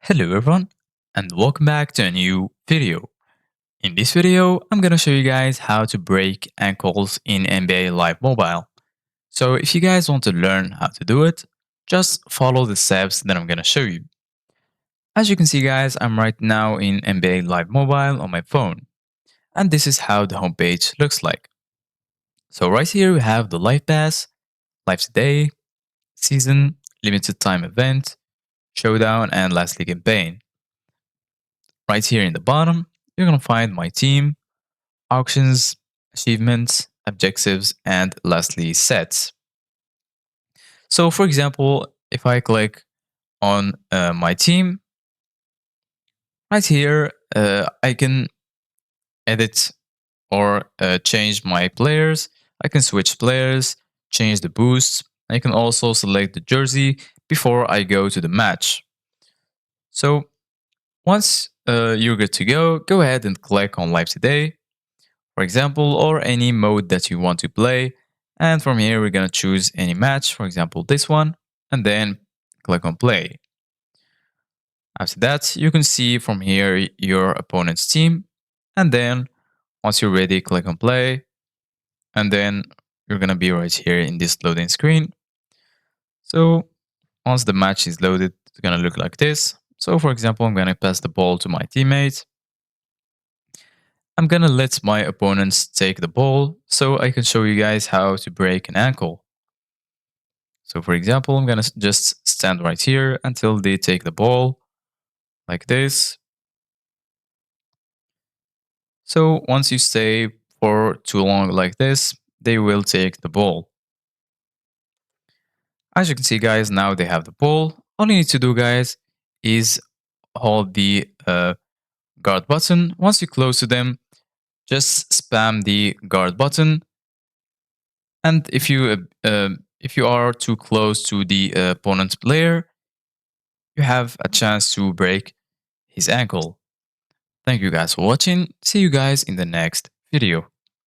Hello everyone and welcome back to a new video. In this video, I'm gonna show you guys how to break ankles in NBA Live Mobile. So if you guys want to learn how to do it, just follow the steps that I'm gonna show you. As you can see guys, I'm right now in NBA Live Mobile on my phone. And this is how the homepage looks like. So right here we have the Live Pass, Live Today, Season, Limited Time Event, Showdown, and lastly Campaign. Right here in the bottom, you're gonna find my team, auctions, achievements, objectives, and lastly sets. So for example, if I click on my team, right here, I can edit or change my players. I can switch players, change the boosts. I can also select the jersey before I go to the match. So once you're good to go ahead and click on Live Today, for example, or any mode that you want to play. And from here, we're going to choose any match, for example, this one, and then click on play. After that, you can see from here your opponent's team. And then once you're ready, click on play. And then you're going to be right here in this loading screen. So once the match is loaded, it's going to look like this. So for example, I'm going to pass the ball to my teammate. I'm gonna let my opponents take the ball so I can show you guys how to break an ankle. So for example, I'm gonna just stand right here until they take the ball like this. So once you stay for too long like this, they will take the ball. As you can see guys, now they have the ball. All you need to do guys is hold the guard button. Once you close to them, just spam the guard button. And if you are too close to the opponent's player, you have a chance to break his ankle. Thank you guys for watching. See you guys in the next video.